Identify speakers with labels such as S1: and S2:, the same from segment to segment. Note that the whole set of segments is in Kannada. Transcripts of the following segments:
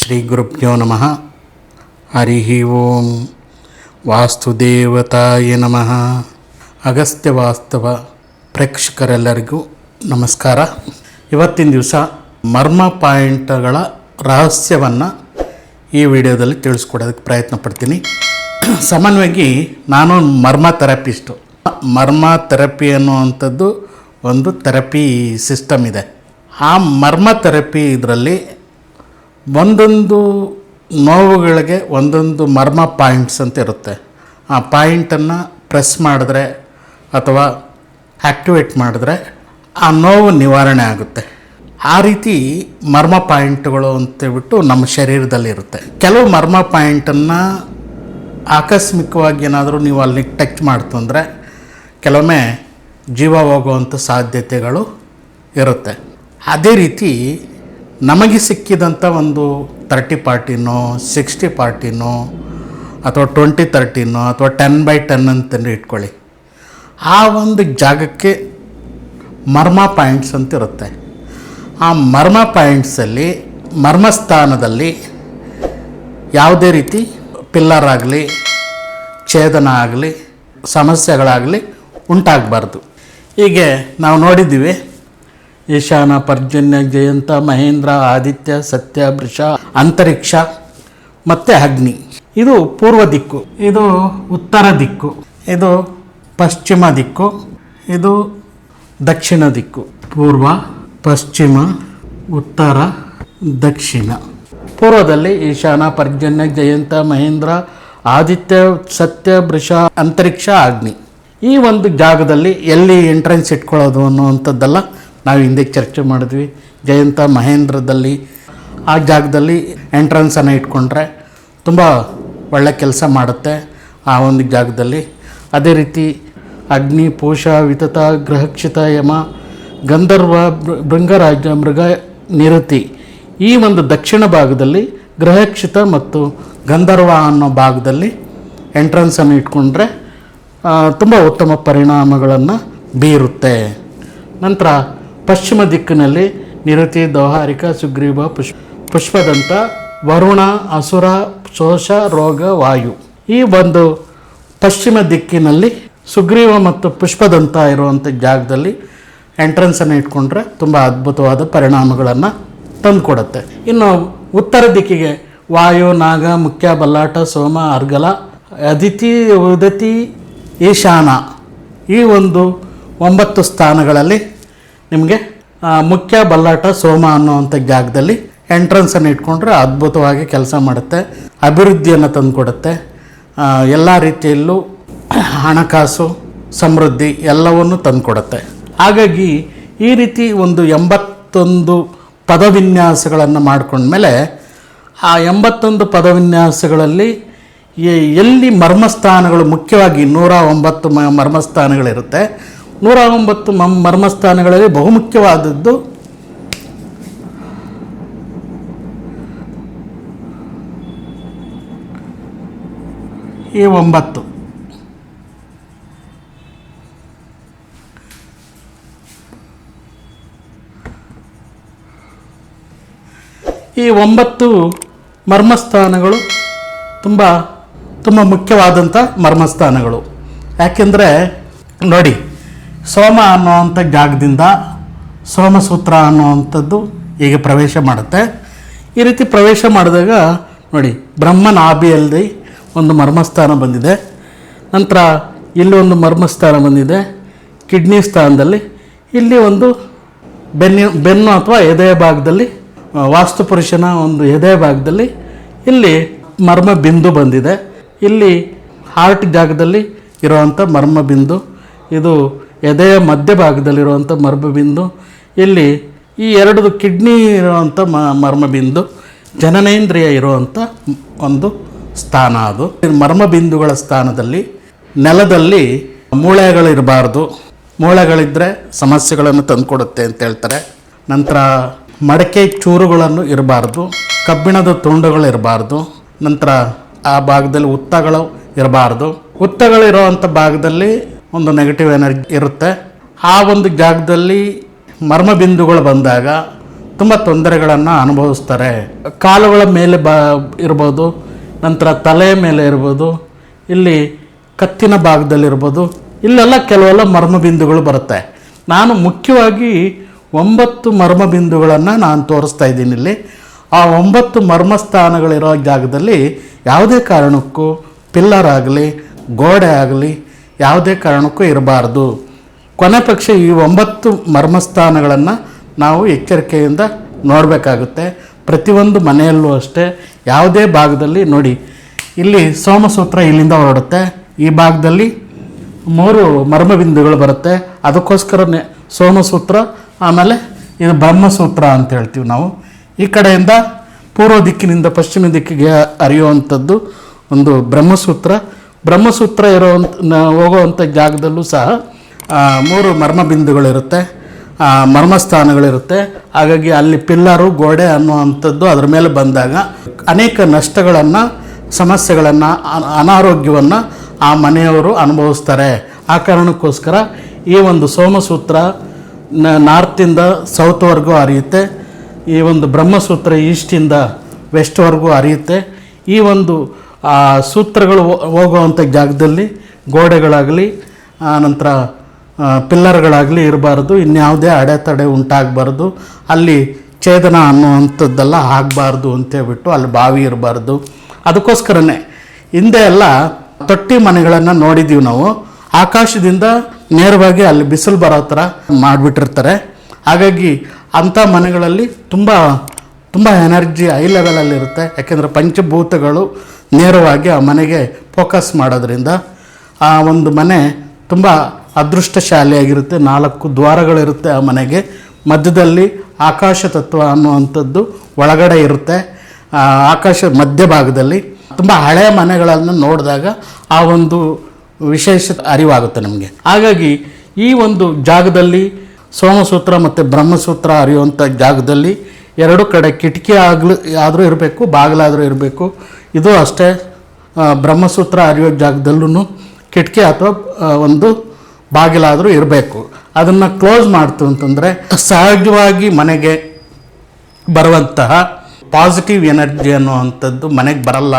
S1: ಶ್ರೀ ಗುರುಭ್ಯೋ ನಮಃ. ಹರಿ ಓಂ. ವಾಸ್ತುದೇವತಾಯ ನಮಃ. ಅಗಸ್ತ್ಯ ವಾಸ್ತವ ಪ್ರೇಕ್ಷಕರೆಲ್ಲರಿಗೂ ನಮಸ್ಕಾರ. ಇವತ್ತಿನ ದಿವಸ ಮರ್ಮ ಪಾಯಿಂಟ್ಗಳ ರಹಸ್ಯವನ್ನು ಈ ವಿಡಿಯೋದಲ್ಲಿ ತಿಳಿಸ್ಕೊಡೋದಕ್ಕೆ ಪ್ರಯತ್ನ ಪಡ್ತೀನಿ. ಸಾಮಾನ್ಯವಾಗಿ ನಾನು ಮರ್ಮ ಥೆರಪಿಸ್ಟು. ಮರ್ಮ ಥೆರಪಿ ಅನ್ನುವಂಥದ್ದು ಒಂದು ಥೆರಪಿ ಸಿಸ್ಟಮ್ ಇದೆ. ಆ ಮರ್ಮ ಥೆರಪಿ ಇದರಲ್ಲಿ ಒಂದೊಂದು ನೋವುಗಳಿಗೆ ಒಂದೊಂದು ಮರ್ಮ ಪಾಯಿಂಟ್ಸ್ ಅಂತ ಇರುತ್ತೆ. ಆ ಪಾಯಿಂಟನ್ನು ಪ್ರೆಸ್ ಮಾಡಿದ್ರೆ ಅಥವಾ ಆ್ಯಕ್ಟಿವೇಟ್ ಮಾಡಿದ್ರೆ ಆ ನೋವು ನಿವಾರಣೆ ಆಗುತ್ತೆ. ಆ ರೀತಿ ಮರ್ಮ ಪಾಯಿಂಟ್ಗಳು ಅಂತೇಳ್ಬಿಟ್ಟು ನಮ್ಮ ಶರೀರದಲ್ಲಿರುತ್ತೆ. ಕೆಲವು ಮರ್ಮ ಪಾಯಿಂಟನ್ನು ಆಕಸ್ಮಿಕವಾಗಿ ಏನಾದರೂ ನೀವು ಅಲ್ಲಿ ಟಚ್ ಮಾಡ್ತು ಅಂದರೆ ಕೆಲವೊಮ್ಮೆ ಜೀವ ಹೋಗುವಂಥ ಸಾಧ್ಯತೆಗಳು ಇರುತ್ತೆ. ಅದೇ ರೀತಿ ನಮಗೆ ಸಿಕ್ಕಿದಂಥ ಒಂದು 30-40 60-40 ಅಥವಾ 20-30 ಅಥವಾ 10/10 ಅಂತಂದು ಇಟ್ಕೊಳ್ಳಿ. ಆ ಒಂದು ಜಾಗಕ್ಕೆ ಮರ್ಮ ಪಾಯಿಂಟ್ಸ್ ಅಂತ ಇರುತ್ತೆ. ಆ ಮರ್ಮ ಪಾಯಿಂಟ್ಸಲ್ಲಿ ಮರ್ಮಸ್ಥಾನದಲ್ಲಿ ಯಾವುದೇ ರೀತಿ ಪಿಲ್ಲರ್ ಆಗಲಿ ಛೇದನ ಆಗಲಿ ಸಮಸ್ಯೆಗಳಾಗಲಿ ಉಂಟಾಗಬಾರ್ದು. ಹೀಗೆ ನಾವು ನೋಡಿದ್ದೀವಿ. ಈಶಾನ, ಪರ್ಜನ್ಯ, ಜಯಂತ, ಮಹೇಂದ್ರ, ಆದಿತ್ಯ, ಸತ್ಯ, ವೃಷ, ಅಂತರಿಕ್ಷ ಮತ್ತು ಅಗ್ನಿ. ಇದು ಪೂರ್ವ ದಿಕ್ಕು, ಇದು ಉತ್ತರ ದಿಕ್ಕು, ಇದು ಪಶ್ಚಿಮ ದಿಕ್ಕು, ಇದು ದಕ್ಷಿಣ ದಿಕ್ಕು. ಪೂರ್ವ, ಪಶ್ಚಿಮ, ಉತ್ತರ, ದಕ್ಷಿಣ. ಪೂರ್ವದಲ್ಲಿ ಈಶಾನ, ಪರ್ಜನ್ಯ, ಜಯಂತ, ಮಹೇಂದ್ರ, ಆದಿತ್ಯ, ಸತ್ಯ, ವೃಷ, ಅಂತರಿಕ್ಷ, ಅಗ್ನಿ. ಈ ಒಂದು ಜಾಗದಲ್ಲಿ ಎಲ್ಲಿ ಎಂಟ್ರೆನ್ಸ್ ಇಟ್ಕೊಳ್ಳೋದು ಅನ್ನುವಂಥದ್ದೆಲ್ಲ ನಾವು ಹಿಂದೆ ಚರ್ಚೆ ಮಾಡಿದ್ವಿ. ಜಯಂತ, ಮಹೇಂದ್ರದಲ್ಲಿ ಆ ಜಾಗದಲ್ಲಿ ಎಂಟ್ರೆನ್ಸನ್ನು ಇಟ್ಕೊಂಡ್ರೆ ತುಂಬ ಒಳ್ಳೆ ಕೆಲಸ ಮಾಡುತ್ತೆ ಆ ಒಂದು ಜಾಗದಲ್ಲಿ. ಅದೇ ರೀತಿ ಅಗ್ನಿ, ಪೂಷ, ವಿತತ, ಗ್ರಹಕ್ಷಿತ, ಯಮ, ಗಂಧರ್ವ, ಭೃಂಗರಾಜ, ಮೃಗ, ನಿರತಿ ಈ ಒಂದು ದಕ್ಷಿಣ ಭಾಗದಲ್ಲಿ ಗ್ರಹಕ್ಷಿತ ಮತ್ತು ಗಂಧರ್ವ ಅನ್ನೋ ಭಾಗದಲ್ಲಿ ಎಂಟ್ರೆನ್ಸನ್ನು ಇಟ್ಕೊಂಡ್ರೆ ತುಂಬ ಉತ್ತಮ ಪರಿಣಾಮಗಳನ್ನು ಬೀರುತ್ತೆ. ನಂತರ ಪಶ್ಚಿಮ ದಿಕ್ಕಿನಲ್ಲಿ ನಿರತಿ, ದೌಹಾರಿಕ, ಸುಗ್ರೀವ, ಪುಷ್ಪದಂತ, ವರುಣ, ಅಸುರ, ಶೋಷ, ರೋಗ, ವಾಯು. ಈ ಒಂದು ಪಶ್ಚಿಮ ದಿಕ್ಕಿನಲ್ಲಿ ಸುಗ್ರೀವ ಮತ್ತು ಪುಷ್ಪದಂತ ಇರುವಂಥ ಜಾಗದಲ್ಲಿ ಎಂಟ್ರೆನ್ಸನ್ನು ಇಟ್ಕೊಂಡ್ರೆ ತುಂಬ ಅದ್ಭುತವಾದ ಪರಿಣಾಮಗಳನ್ನು ತಂದುಕೊಡುತ್ತೆ. ಇನ್ನು ಉತ್ತರ ದಿಕ್ಕಿಗೆ ವಾಯು, ನಾಗ, ಮುಖ್ಯ, ಬಲ್ಲಾಟ, ಸೋಮ, ಅರ್ಗಲ, ಅದಿತಿ, ಉದತಿ, ಈಶಾನ ಈ ಒಂದು 9 ಸ್ಥಾನಗಳಲ್ಲಿ ನಿಮಗೆ ಮುಖ್ಯ, ಬಲ್ಲಾಟ, ಸೋಮ ಅನ್ನುವಂಥ ಜಾಗದಲ್ಲಿ ಎಂಟ್ರೆನ್ಸನ್ನು ಇಟ್ಕೊಂಡ್ರೆ ಅದ್ಭುತವಾಗಿ ಕೆಲಸ ಮಾಡುತ್ತೆ. ಅಭಿವೃದ್ಧಿಯನ್ನು ತಂದುಕೊಡುತ್ತೆ. ಎಲ್ಲ ರೀತಿಯಲ್ಲೂ ಹಣಕಾಸು, ಸಮೃದ್ಧಿ ಎಲ್ಲವನ್ನು ತಂದುಕೊಡುತ್ತೆ. ಹಾಗಾಗಿ ಈ ರೀತಿ ಒಂದು 81 ಪದವಿನ್ಯಾಸಗಳನ್ನು ಮಾಡ್ಕೊಂಡ್ಮೇಲೆ ಆ 81 ಪದವಿನ್ಯಾಸಗಳಲ್ಲಿ ಎಲ್ಲಿ ಮರ್ಮಸ್ಥಾನಗಳು ಮುಖ್ಯವಾಗಿ 109 ಮರ್ಮಸ್ಥಾನಗಳಿರುತ್ತೆ. 109 ಮರ್ಮಸ್ಥಾನಗಳಲ್ಲಿ ಬಹುಮುಖ್ಯವಾದದ್ದು ಈ 9. ಈ 9 ಮರ್ಮಸ್ಥಾನಗಳು ತುಂಬ ಮುಖ್ಯವಾದಂಥ ಮರ್ಮಸ್ಥಾನಗಳು. ಯಾಕೆಂದರೆ ನೋಡಿ, ಸೋಮ ಅನ್ನುವಂಥ ಜಾಗದಿಂದ ಸೋಮಸೂತ್ರ ಅನ್ನುವಂಥದ್ದು ಹೀಗೆ ಪ್ರವೇಶ ಮಾಡುತ್ತೆ. ಈ ರೀತಿ ಪ್ರವೇಶ ಮಾಡಿದಾಗ ನೋಡಿ, ಬ್ರಹ್ಮನಾಭಿಯಲ್ಲಿ ಒಂದು ಮರ್ಮಸ್ಥಾನ ಬಂದಿದೆ. ನಂತರ ಇಲ್ಲಿ ಒಂದು ಮರ್ಮಸ್ಥಾನ ಬಂದಿದೆ ಕಿಡ್ನಿ ಸ್ಥಾನದಲ್ಲಿ. ಇಲ್ಲಿ ಒಂದು ಬೆನ್ನು ಅಥವಾ ಎದೆಯ ಭಾಗದಲ್ಲಿ, ವಾಸ್ತುಪುರುಷನ ಒಂದು ಎದೆಯ ಭಾಗದಲ್ಲಿ ಇಲ್ಲಿ ಮರ್ಮ ಬಿಂದು ಬಂದಿದೆ. ಇಲ್ಲಿ ಹಾರ್ಟ್ ಜಾಗದಲ್ಲಿ ಇರುವಂಥ ಮರ್ಮ ಬಿಂದು, ಇದು ಎದೆಯ ಮಧ್ಯಭಾಗದಲ್ಲಿರುವಂಥ ಮರ್ಮಬಿಂದು. ಇಲ್ಲಿ ಈ 2 ಕಿಡ್ನಿ ಇರುವಂಥ ಮರ್ಮಬಿಂದು, ಜನನೇಂದ್ರಿಯ ಇರುವಂಥ ಒಂದು ಸ್ಥಾನ. ಅದು ಮರ್ಮಬಿಂದುಗಳ ಸ್ಥಾನದಲ್ಲಿ ನೆಲದಲ್ಲಿ ಮೂಳೆಗಳಿರಬಾರ್ದು. ಮೂಳೆಗಳಿದ್ದರೆ ಸಮಸ್ಯೆಗಳನ್ನು ತಂದುಕೊಡುತ್ತೆ ಅಂತ ಹೇಳ್ತಾರೆ. ನಂತರ ಮಡಕೆ ಚೂರುಗಳನ್ನು ಇರಬಾರ್ದು, ಕಬ್ಬಿಣದ ತುಂಡುಗಳು ಇರಬಾರ್ದು. ನಂತರ ಆ ಭಾಗದಲ್ಲಿ ಹುತ್ತಗಳು ಇರಬಾರ್ದು. ಹುತ್ತಗಳಿರುವಂಥ ಭಾಗದಲ್ಲಿ ಒಂದು ನೆಗೆಟಿವ್ ಎನರ್ಜಿ ಇರುತ್ತೆ. ಆ ಒಂದು ಜಾಗದಲ್ಲಿ ಮರ್ಮಬಿಂದುಗಳು ಬಂದಾಗ ತುಂಬ ತೊಂದರೆಗಳನ್ನು ಅನುಭವಿಸ್ತಾರೆ. ಕಾಲುಗಳ ಮೇಲೆ ಇರ್ಬೋದು, ನಂತರ ತಲೆಯ ಮೇಲೆ ಇರ್ಬೋದು, ಇಲ್ಲಿ ಕತ್ತಿನ ಭಾಗದಲ್ಲಿರ್ಬೋದು, ಇಲ್ಲೆಲ್ಲ ಕೆಲವೆಲ್ಲ ಮರ್ಮಬಿಂದುಗಳು ಬರುತ್ತೆ. ನಾನು ಮುಖ್ಯವಾಗಿ 9 ಮರ್ಮಬಿಂದುಗಳನ್ನು ನಾನು ತೋರಿಸ್ತಾ ಇದ್ದೀನಿ ಇಲ್ಲಿ. ಆ 9 ಮರ್ಮಸ್ಥಾನಗಳಿರೋ ಜಾಗದಲ್ಲಿ ಯಾವುದೇ ಕಾರಣಕ್ಕೂ ಪಿಲ್ಲರ್ ಆಗಲಿ ಗೋಡೆ ಆಗಲಿ ಯಾವುದೇ ಕಾರಣಕ್ಕೂ ಇರಬಾರ್ದು. ಕೊನೆ ಪಕ್ಷ ಈ 9 ಮರ್ಮಸ್ಥಾನಗಳನ್ನು ನಾವು ಎಚ್ಚರಿಕೆಯಿಂದ ನೋಡಬೇಕಾಗುತ್ತೆ. ಪ್ರತಿಯೊಂದು ಮನೆಯಲ್ಲೂ ಅಷ್ಟೇ ಯಾವುದೇ ಭಾಗದಲ್ಲಿ ನೋಡಿ, ಇಲ್ಲಿ ಸೋಮಸೂತ್ರ ಇಲ್ಲಿಂದ ಹೊರಡುತ್ತೆ, ಈ ಭಾಗದಲ್ಲಿ 3 ಮರ್ಮಬಿಂದುಗಳು ಬರುತ್ತೆ. ಅದಕ್ಕೋಸ್ಕರನೇ ಸೋಮಸೂತ್ರ, ಆಮೇಲೆ ಇದು ಬ್ರಹ್ಮಸೂತ್ರ ಅಂತ ಹೇಳ್ತೀವಿ ನಾವು. ಈ ಕಡೆಯಿಂದ ಪೂರ್ವ ದಿಕ್ಕಿನಿಂದ ಪಶ್ಚಿಮ ದಿಕ್ಕಿಗೆ ಹರಿಯುವಂಥದ್ದು ಒಂದು ಬ್ರಹ್ಮಸೂತ್ರ. ಬ್ರಹ್ಮಸೂತ್ರ ಹೋಗುವಂಥ ಜಾಗದಲ್ಲೂ ಸಹ 3 ಮರ್ಮಬಿಂದುಗಳಿರುತ್ತೆ, ಮರ್ಮಸ್ಥಾನಗಳಿರುತ್ತೆ. ಹಾಗಾಗಿ ಅಲ್ಲಿ ಪಿಲ್ಲರು ಗೋಡೆ ಅನ್ನುವಂಥದ್ದು ಅದರ ಮೇಲೆ ಬಂದಾಗ ಅನೇಕ ನಷ್ಟಗಳನ್ನು, ಸಮಸ್ಯೆಗಳನ್ನು, ಅನಾರೋಗ್ಯವನ್ನು ಆ ಮನೆಯವರು ಅನುಭವಿಸ್ತಾರೆ. ಆ ಕಾರಣಕ್ಕೋಸ್ಕರ ಈ ಒಂದು ಸೋಮಸೂತ್ರ ನಾರ್ತಿಂದ ಸೌತ್ವರೆಗೂ ಹರಿಯುತ್ತೆ, ಈ ಒಂದು ಬ್ರಹ್ಮಸೂತ್ರ ಈಸ್ಟಿಂದ ವೆಸ್ಟ್ವರೆಗೂ ಹರಿಯುತ್ತೆ. ಈ ಒಂದು ಸೂತ್ರಗಳು ಹೋಗುವಂಥ ಜಾಗದಲ್ಲಿ ಗೋಡೆಗಳಾಗಲಿ ನಂತರ ಪಿಲ್ಲರ್ಗಳಾಗಲಿ ಇರಬಾರ್ದು, ಇನ್ಯಾವುದೇ ಅಡೆತಡೆ ಉಂಟಾಗಬಾರ್ದು, ಅಲ್ಲಿ ಛೇದನ ಅನ್ನುವಂಥದ್ದೆಲ್ಲ ಆಗಬಾರ್ದು ಅಂತೇಳ್ಬಿಟ್ಟು ಅಲ್ಲಿ ಬಾವಿ ಇರಬಾರ್ದು. ಅದಕ್ಕೋಸ್ಕರನೇ ಹಿಂದೆ ಎಲ್ಲ ತೊಟ್ಟಿ ಮನೆಗಳನ್ನು ನೋಡಿದ್ದೀವಿ ನಾವು. ಆಕಾಶದಿಂದ ನೇರವಾಗಿ ಅಲ್ಲಿ ಬಿಸಿಲು ಬರೋ ಥರ ಮಾಡಿಬಿಟ್ಟಿರ್ತಾರೆ. ಹಾಗಾಗಿ ಅಂಥ ಮನೆಗಳಲ್ಲಿ ತುಂಬ ಎನರ್ಜಿ ಹೈ ಲೆವೆಲಲ್ಲಿರುತ್ತೆ. ಯಾಕೆಂದರೆ ಪಂಚಭೂತಗಳು ನೇರವಾಗಿ ಆ ಮನೆಗೆ ಫೋಕಸ್ ಮಾಡೋದ್ರಿಂದ ಆ ಒಂದು ಮನೆ ತುಂಬ ಅದೃಷ್ಟಶಾಲಿಯಾಗಿರುತ್ತೆ. 4 ದ್ವಾರಗಳಿರುತ್ತೆ ಆ ಮನೆಗೆ. ಮಧ್ಯದಲ್ಲಿ ಆಕಾಶ ತತ್ವ ಅನ್ನುವಂಥದ್ದು ಒಳಗಡೆ ಇರುತ್ತೆ. ಆಕಾಶ ಮಧ್ಯಭಾಗದಲ್ಲಿ ತುಂಬ ಹಳೆಯ ಮನೆಗಳನ್ನು ನೋಡಿದಾಗ ಆ ಒಂದು ವಿಶೇಷ ಅರಿವಾಗುತ್ತೆ ನಮಗೆ. ಹಾಗಾಗಿ ಈ ಒಂದು ಜಾಗದಲ್ಲಿ ಸೋಮಸೂತ್ರ ಮತ್ತು ಬ್ರಹ್ಮಸೂತ್ರ ಹರಿಯುವಂಥ ಜಾಗದಲ್ಲಿ 2 ಕಡೆ ಕಿಟಕಿ ಆದರೂ ಇರಬೇಕು, ಬಾಗಿಲಾದರೂ ಇರಬೇಕು. ಇದು ಅಷ್ಟೇ, ಬ್ರಹ್ಮಸೂತ್ರ ಹರಿಯೋ ಜಾಗದಲ್ಲೂ ಕಿಟಕಿ ಅಥವಾ ಒಂದು ಬಾಗಿಲಾದರೂ ಇರಬೇಕು. ಅದನ್ನು ಕ್ಲೋಸ್ ಮಾಡ್ತು ಅಂತಂದರೆ ಸಹಜವಾಗಿ ಮನೆಗೆ ಬರುವಂತಹ ಪಾಸಿಟಿವ್ ಎನರ್ಜಿ ಅನ್ನುವಂಥದ್ದು ಮನೆಗೆ ಬರಲ್ಲ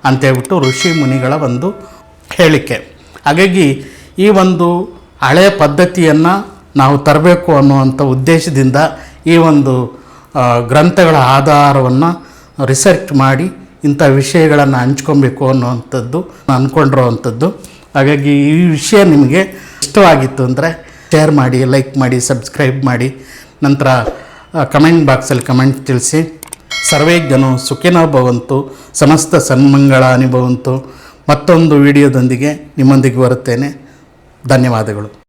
S1: ಅಂತೇಳ್ಬಿಟ್ಟು ಋಷಿ ಮುನಿಗಳ ಒಂದು ಹೇಳಿಕೆ. ಹಾಗಾಗಿ ಈ ಒಂದು ಹಳೆಯ ಪದ್ಧತಿಯನ್ನು ನಾವು ತರಬೇಕು ಅನ್ನುವಂಥ ಉದ್ದೇಶದಿಂದ ಈ ಒಂದು ಗ್ರಂಥಗಳ ಆಧಾರವನ್ನು ರಿಸರ್ಚ್ ಮಾಡಿ ಇಂಥ ವಿಷಯಗಳನ್ನು ಹಂಚ್ಕೊಬೇಕು ಅನ್ನುವಂಥದ್ದು ಅಂದ್ಕೊಂಡಿರೋವಂಥದ್ದು. ಹಾಗಾಗಿ ಈ ವಿಷಯ ನಿಮಗೆ ಇಷ್ಟವಾಗಿತ್ತು ಅಂದರೆ ಶೇರ್ ಮಾಡಿ, ಲೈಕ್ ಮಾಡಿ, ಸಬ್ಸ್ಕ್ರೈಬ್ ಮಾಡಿ, ನಂತರ ಕಮೆಂಟ್ ಬಾಕ್ಸಲ್ಲಿ ಕಮೆಂಟ್ ತಿಳಿಸಿ. ಸರ್ವೇ ಜನ ಸುಖಿನೋ ಭವಂತು, ಸಮಸ್ತ ಸನ್ಮಂಗಳಾನಿ ಭವಂತು. ಮತ್ತೊಂದು ವಿಡಿಯೋದೊಂದಿಗೆ ನಿಮ್ಮೊಂದಿಗೆ ಬರುತ್ತೇನೆ. ಧನ್ಯವಾದಗಳು.